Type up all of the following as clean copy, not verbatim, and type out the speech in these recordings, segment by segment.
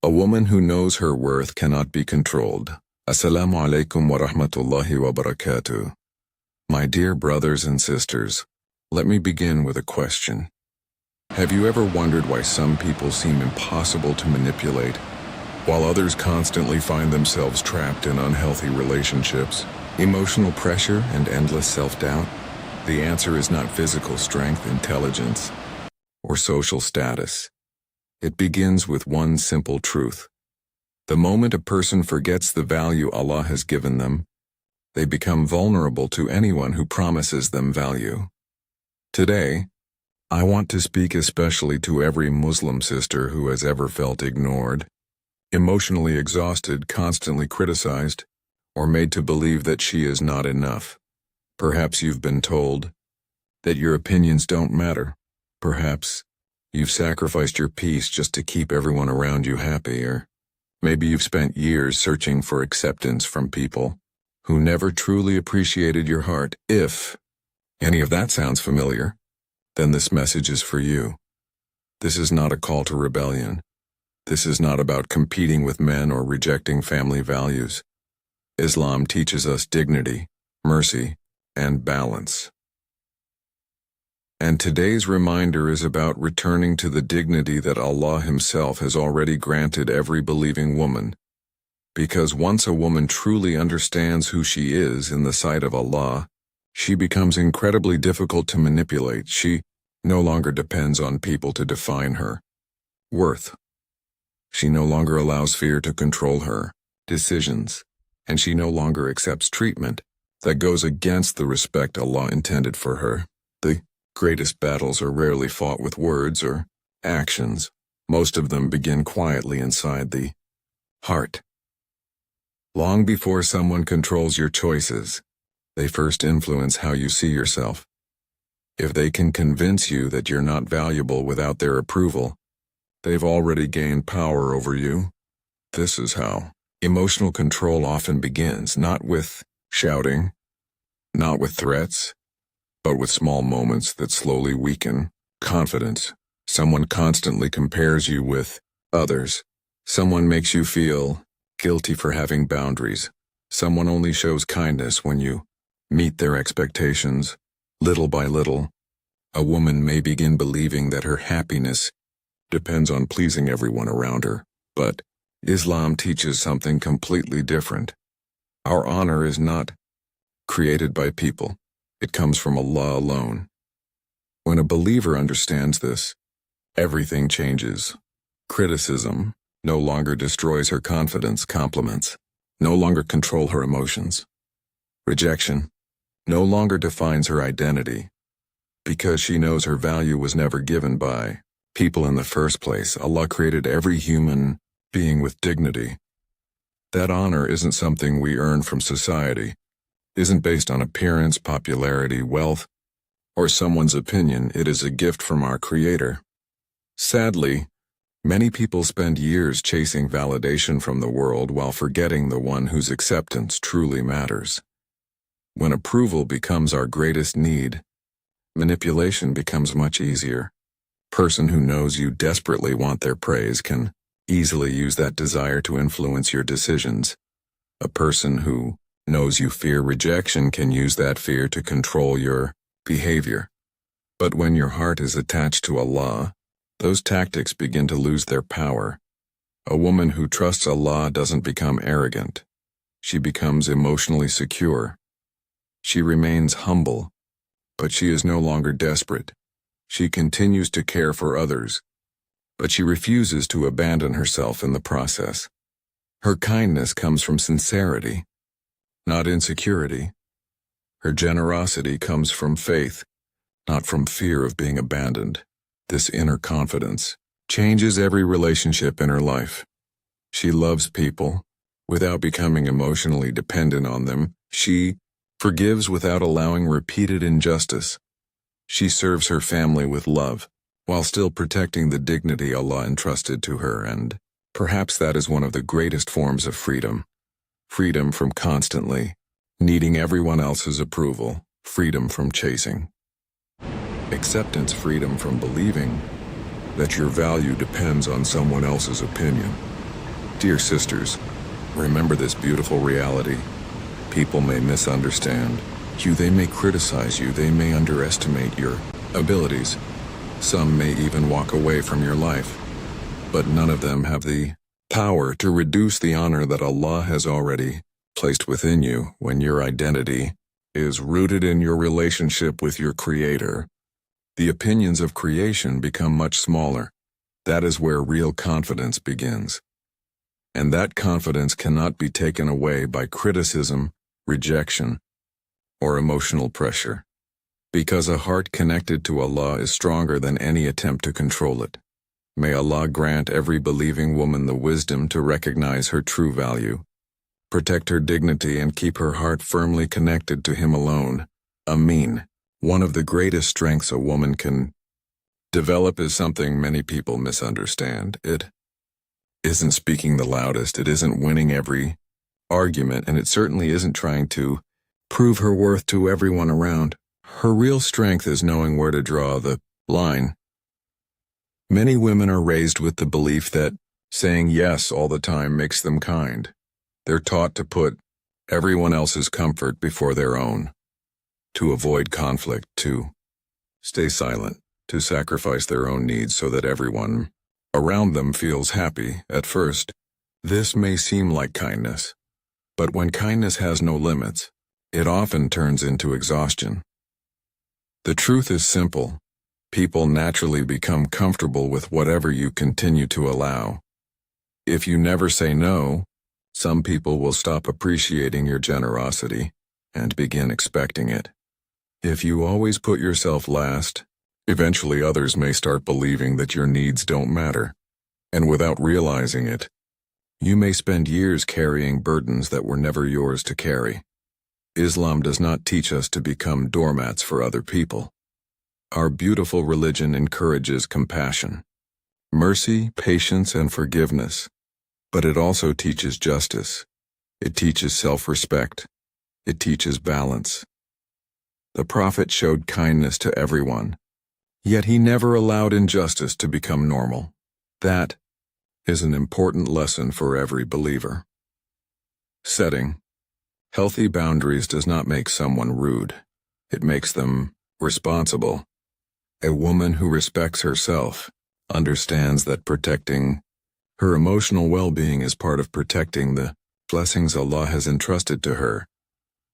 A woman who knows her worth cannot be controlled. Assalamu alaikum wa rahmatullahi wa barakatuh. My dear brothers and sisters, let me begin with a question. Have you ever wondered why some people seem impossible to manipulate, while others constantly find themselves trapped in unhealthy relationships, emotional pressure, and endless self-doubt? The answer is not physical strength, intelligence, or social status. It begins with one simple truth. The moment a person forgets the value Allah has given them, they become vulnerable to anyone who promises them value. Today, I want to speak especially to every Muslim sister who has ever felt ignored, emotionally exhausted, constantly criticized, or made to believe that she is not enough. Perhaps you've been told that your opinions don't matter. Perhaps you've sacrificed your peace just to keep everyone around you happy, or maybe you've spent years searching for acceptance from people who never truly appreciated your heart. If any of that sounds familiar, then this message is for you. This is not a call to rebellion. This is not about competing with men or rejecting family values. Islam teaches us dignity, mercy, and balance. And today's reminder is about returning to the dignity that Allah Himself has already granted every believing woman. Because once a woman truly understands who she is in the sight of Allah, she becomes incredibly difficult to manipulate. She no longer depends on people to define her worth. She no longer allows fear to control her decisions, and she no longer accepts treatment that goes against the respect Allah intended for her. The greatest battles are rarely fought with words or actions. Most of them begin quietly inside the heart. Long before someone controls your choices, they first influence how you see yourself. If they can convince you that you're not valuable without their approval, they've already gained power over you. This is how emotional control often begins, not with shouting, not with threats, but with small moments that slowly weaken confidence. Someone constantly compares you with others. Someone makes you feel guilty for having boundaries. Someone only shows kindness when you meet their expectations. Little by little, a woman may begin believing that her happiness depends on pleasing everyone around her. But Islam teaches something completely different. Our honor is not created by people. It comes from Allah alone. When a believer understands this, everything changes. Criticism no longer destroys her confidence. Compliments no longer control her emotions. Rejection no longer defines her identity. Because she knows her value was never given by people in the first place. Allah created every human being with dignity. That honor isn't something we earn from society, isn't based on appearance, popularity, wealth, or someone's opinion. It is a gift from our Creator. Sadly, many people spend years chasing validation from the world while forgetting the one whose acceptance truly matters. When approval becomes our greatest need, manipulation becomes much easier. A person who knows you desperately want their praise can easily use that desire to influence your decisions. A person who knows you fear rejection can use that fear to control your behavior. But when your heart is attached to Allah, those tactics begin to lose their power. A woman who trusts Allah doesn't become arrogant. She becomes emotionally secure. She remains humble, but she is no longer desperate. She continues to care for others, but she refuses to abandon herself in the process. Her kindness comes from sincerity, not insecurity. Her generosity comes from faith, not from fear of being abandoned. This inner confidence changes every relationship in her life. She loves people without becoming emotionally dependent on them. She forgives without allowing repeated injustice. She serves her family with love, while still protecting the dignity Allah entrusted to her, and perhaps that is one of the greatest forms of freedom. Freedom from constantly needing everyone else's approval. Freedom from chasing acceptance. Freedom from believing that your value depends on someone else's opinion. Dear sisters, remember this beautiful reality. People may misunderstand you, they may criticize you, they may underestimate your abilities. Some may even walk away from your life. But none of them have the power to reduce the honor that Allah has already placed within you when your identity is rooted in your relationship with your Creator. The opinions of creation become much smaller. That is where real confidence begins. And that confidence cannot be taken away by criticism, rejection, or emotional pressure. Because a heart connected to Allah is stronger than any attempt to control it. May Allah grant every believing woman the wisdom to recognize her true value, protect her dignity, and keep her heart firmly connected to Him alone. Ameen. One of the greatest strengths a woman can develop is something many people misunderstand. It isn't speaking the loudest, it isn't winning every argument, and it certainly isn't trying to prove her worth to everyone around. Her real strength is knowing where to draw the line. Many women are raised with the belief that saying yes all the time makes them kind. They're taught to put everyone else's comfort before their own, to avoid conflict, to stay silent, to sacrifice their own needs so that everyone around them feels happy. At first, this may seem like kindness, but when kindness has no limits, it often turns into exhaustion. The truth is simple. People naturally become comfortable with whatever you continue to allow. If you never say no, some people will stop appreciating your generosity and begin expecting it. If you always put yourself last, eventually others may start believing that your needs don't matter. And without realizing it, you may spend years carrying burdens that were never yours to carry. Islam does not teach us to become doormats for other people. Our beautiful religion encourages compassion, mercy, patience, and forgiveness. But it also teaches justice. It teaches self-respect. It teaches balance. The Prophet showed kindness to everyone, yet he never allowed injustice to become normal. That is an important lesson for every believer. Setting healthy boundaries does not make someone rude. It makes them responsible. A woman who respects herself understands that protecting her emotional well-being is part of protecting the blessings Allah has entrusted to her.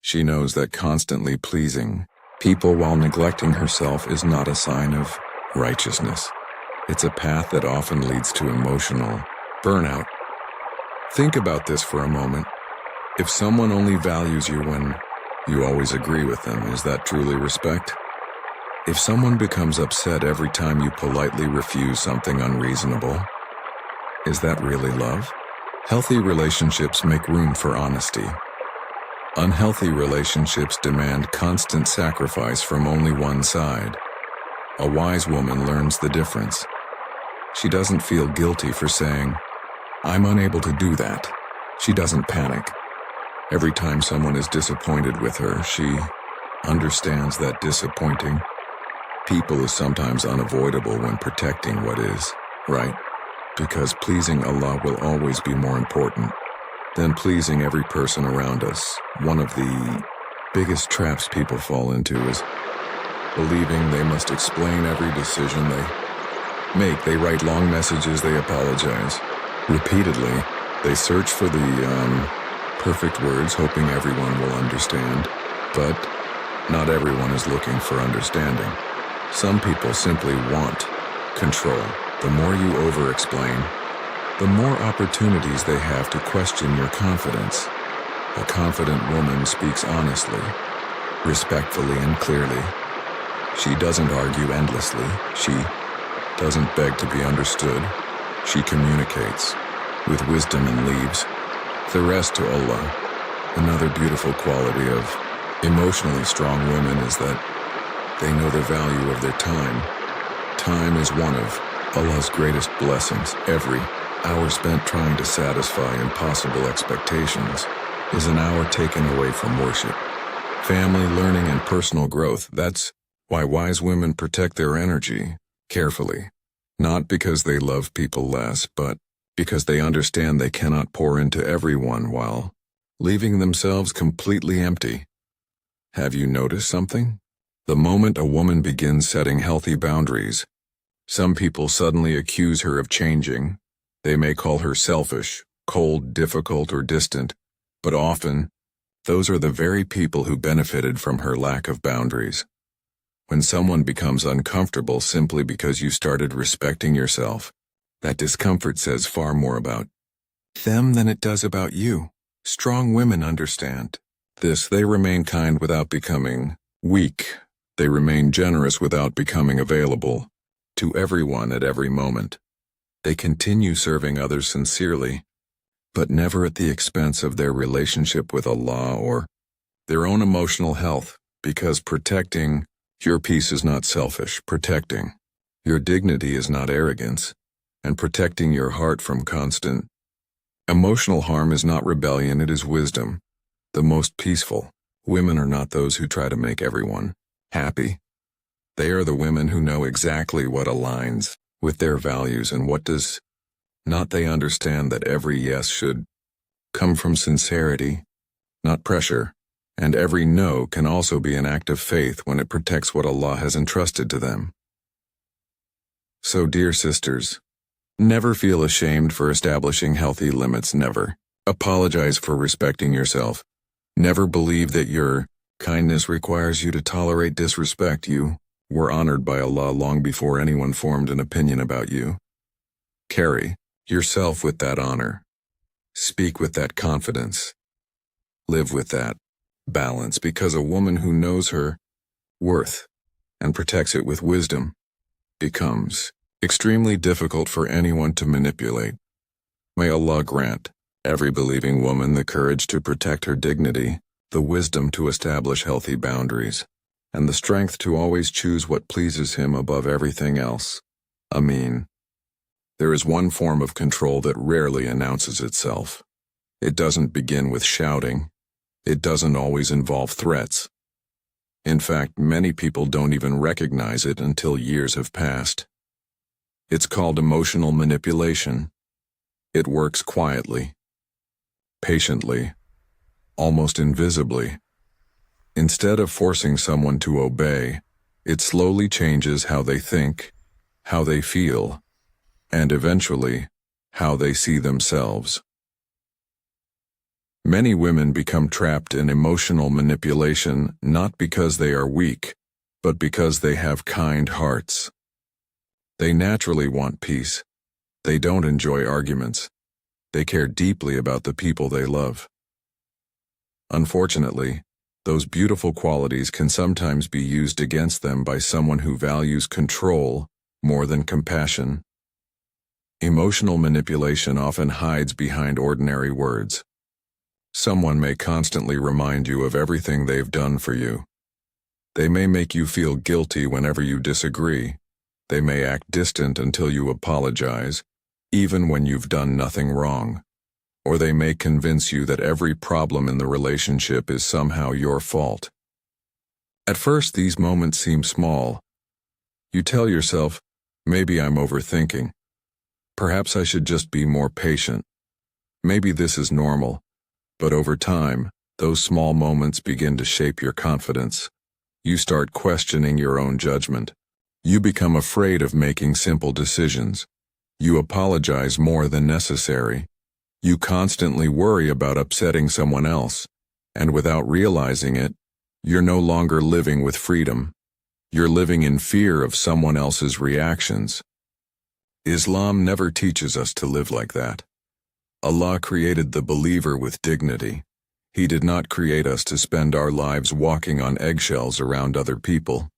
She knows that constantly pleasing people while neglecting herself is not a sign of righteousness. It's a path that often leads to emotional burnout. Think about this for a moment. If someone only values you when you always agree with them, is that truly respect? If someone becomes upset every time you politely refuse something unreasonable, is that really love? Healthy relationships make room for honesty. Unhealthy relationships demand constant sacrifice from only one side. A wise woman learns the difference. She doesn't feel guilty for saying, "I'm unable to do that." She doesn't panic. Every time someone is disappointed with her, she understands that disappointing people is sometimes unavoidable when protecting what is right. Because pleasing Allah will always be more important than pleasing every person around us. One of the biggest traps people fall into is believing they must explain every decision they make. They write long messages, they apologize repeatedly. They search for the perfect words, hoping everyone will understand. But not everyone is looking for understanding. Some people simply want control. The more you over-explain, the more opportunities they have to question your confidence. A confident woman speaks honestly, respectfully, and clearly. She doesn't argue endlessly. She doesn't beg to be understood. She communicates with wisdom and leaves the rest to Allah. Another beautiful quality of emotionally strong women is that they know the value of their time. Time is one of Allah's greatest blessings. Every hour spent trying to satisfy impossible expectations is an hour taken away from worship, family, learning, and personal growth. That's why wise women protect their energy carefully, not because they love people less, but because they understand they cannot pour into everyone while leaving themselves completely empty. Have you noticed something? The moment a woman begins setting healthy boundaries, some people suddenly accuse her of changing. They may call her selfish, cold, difficult, or distant, but often, those are the very people who benefited from her lack of boundaries. When someone becomes uncomfortable simply because you started respecting yourself, that discomfort says far more about them than it does about you. Strong women understand this. They remain kind without becoming weak. They remain generous without becoming available to everyone at every moment. They continue serving others sincerely, but never at the expense of their relationship with Allah or their own emotional health, because protecting your peace is not selfish. Protecting your dignity is not arrogance, and protecting your heart from constant emotional harm is not rebellion, it is wisdom. The most peaceful women are not those who try to make everyone happy. They are the women who know exactly what aligns with their values and what does not. They understand that every yes should come from sincerity, not pressure, and every no can also be an act of faith when it protects what Allah has entrusted to them. So, dear sisters, never feel ashamed for establishing healthy limits. Never apologize for respecting yourself. Never believe that your kindness requires you to tolerate disrespect. You were honored by Allah long before anyone formed an opinion about you. Carry yourself with that honor. Speak with that confidence. Live with that balance, because a woman who knows her worth and protects it with wisdom becomes extremely difficult for anyone to manipulate. May Allah grant every believing woman the courage to protect her dignity, the wisdom to establish healthy boundaries, and the strength to always choose what pleases Him above everything else. Ameen. There is one form of control that rarely announces itself. It doesn't begin with shouting. It doesn't always involve threats. In fact, many people don't even recognize it until years have passed. It's called emotional manipulation. It works quietly, patiently, almost invisibly. Instead of forcing someone to obey, it slowly changes how they think, how they feel, and eventually, how they see themselves. Many women become trapped in emotional manipulation not because they are weak, but because they have kind hearts. They naturally want peace. They don't enjoy arguments. They care deeply about the people they love. Unfortunately, those beautiful qualities can sometimes be used against them by someone who values control more than compassion. Emotional manipulation often hides behind ordinary words. Someone may constantly remind you of everything they've done for you. They may make you feel guilty whenever you disagree. They may act distant until you apologize, even when you've done nothing wrong. Or they may convince you that every problem in the relationship is somehow your fault. At first, these moments seem small. You tell yourself, maybe I'm overthinking. Perhaps I should just be more patient. Maybe this is normal. But over time, those small moments begin to shape your confidence. You start questioning your own judgment. You become afraid of making simple decisions. You apologize more than necessary. You constantly worry about upsetting someone else, and without realizing it, you're no longer living with freedom. You're living in fear of someone else's reactions. Islam never teaches us to live like that. Allah created the believer with dignity. He did not create us to spend our lives walking on eggshells around other people.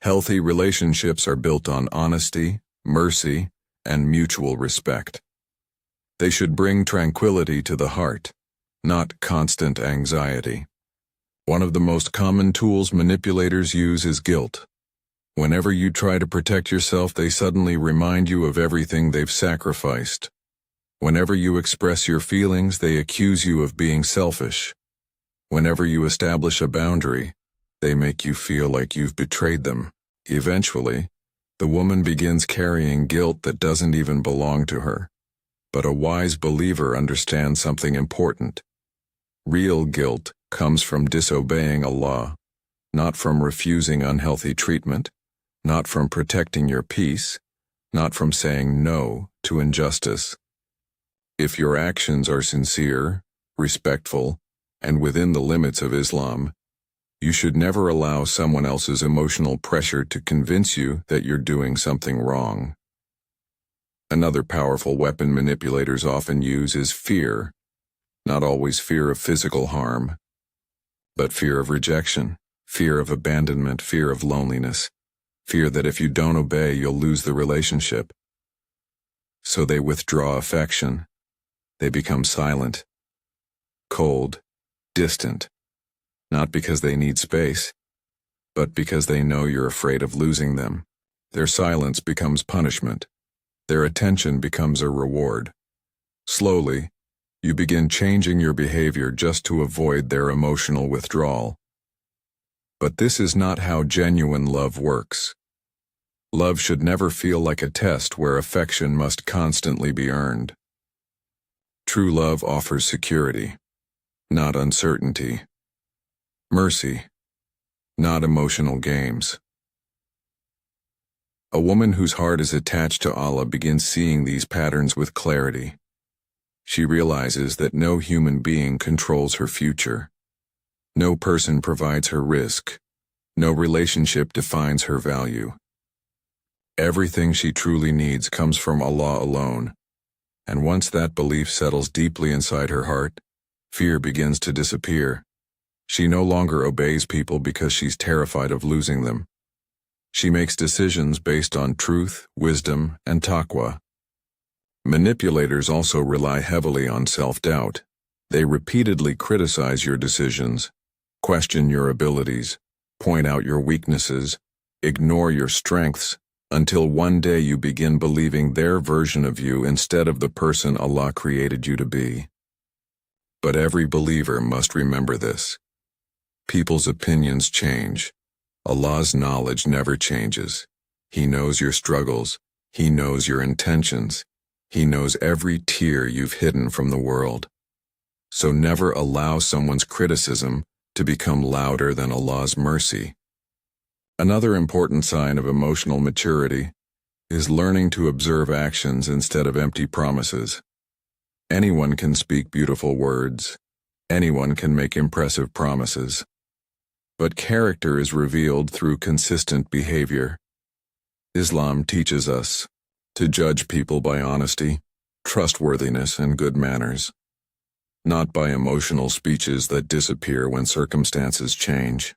Healthy relationships are built on honesty, mercy, and mutual respect. They should bring tranquility to the heart, not constant anxiety. One of the most common tools manipulators use is guilt. Whenever you try to protect yourself, they suddenly remind you of everything they've sacrificed. Whenever you express your feelings, they accuse you of being selfish. Whenever you establish a boundary, they make you feel like you've betrayed them. Eventually, the woman begins carrying guilt that doesn't even belong to her. But a wise believer understands something important. Real guilt comes from disobeying Allah, not from refusing unhealthy treatment, not from protecting your peace, not from saying no to injustice. If your actions are sincere, respectful, and within the limits of Islam, you should never allow someone else's emotional pressure to convince you that you're doing something wrong. Another powerful weapon manipulators often use is fear, not always fear of physical harm, but fear of rejection, fear of abandonment, fear of loneliness, fear that if you don't obey, you'll lose the relationship. So they withdraw affection. They become silent, cold, distant, not because they need space, but because they know you're afraid of losing them. Their silence becomes punishment. Their attention becomes a reward. Slowly, you begin changing your behavior just to avoid their emotional withdrawal. But this is not how genuine love works. Love should never feel like a test where affection must constantly be earned. True love offers security, not uncertainty. Mercy, not emotional games. A woman whose heart is attached to Allah begins seeing these patterns with clarity. She realizes that no human being controls her future. No person provides her risk. No relationship defines her value. Everything she truly needs comes from Allah alone. And once that belief settles deeply inside her heart, fear begins to disappear. She no longer obeys people because she's terrified of losing them. She makes decisions based on truth, wisdom, and taqwa. Manipulators also rely heavily on self-doubt. They repeatedly criticize your decisions, question your abilities, point out your weaknesses, ignore your strengths, until one day you begin believing their version of you instead of the person Allah created you to be. But every believer must remember this. People's opinions change. Allah's knowledge never changes. He knows your struggles. He knows your intentions. He knows every tear you've hidden from the world. So never allow someone's criticism to become louder than Allah's mercy. Another important sign of emotional maturity is learning to observe actions instead of empty promises. Anyone can speak beautiful words. Anyone can make impressive promises. But character is revealed through consistent behavior. Islam teaches us to judge people by honesty, trustworthiness, and good manners, not by emotional speeches that disappear when circumstances change.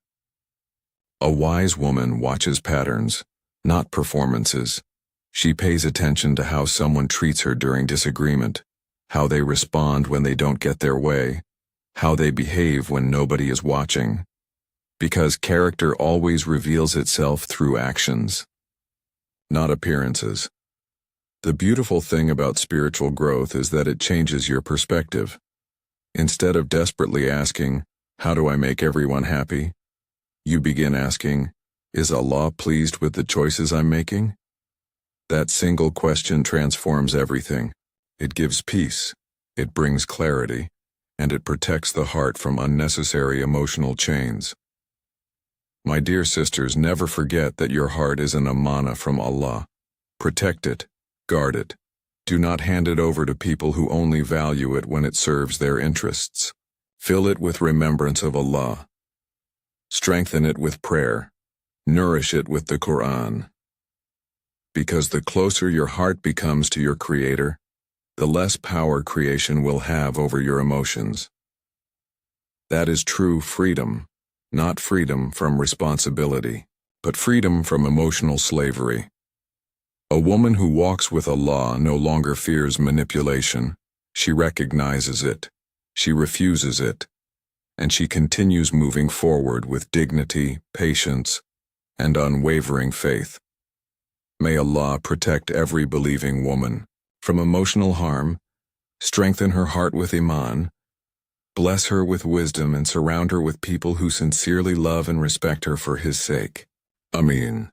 A wise woman watches patterns, not performances. She pays attention to how someone treats her during disagreement, how they respond when they don't get their way, how they behave when nobody is watching. Because character always reveals itself through actions, not appearances. The beautiful thing about spiritual growth is that it changes your perspective. Instead of desperately asking, "How do I make everyone happy?" you begin asking, "Is Allah pleased with the choices I'm making?" That single question transforms everything. It gives peace, it brings clarity, and it protects the heart from unnecessary emotional chains. My dear sisters, never forget that your heart is an amana from Allah. Protect it, guard it. Do not hand it over to people who only value it when it serves their interests. Fill it with remembrance of Allah. Strengthen it with prayer. Nourish it with the Quran. Because the closer your heart becomes to your Creator, the less power creation will have over your emotions. That is true freedom. Not freedom from responsibility, but freedom from emotional slavery. A woman who walks with Allah no longer fears manipulation. She recognizes it. She refuses it. And she continues moving forward with dignity, patience, and unwavering faith. May Allah protect every believing woman from emotional harm, strengthen her heart with Iman, bless her with wisdom, and surround her with people who sincerely love and respect her for His sake. Ameen.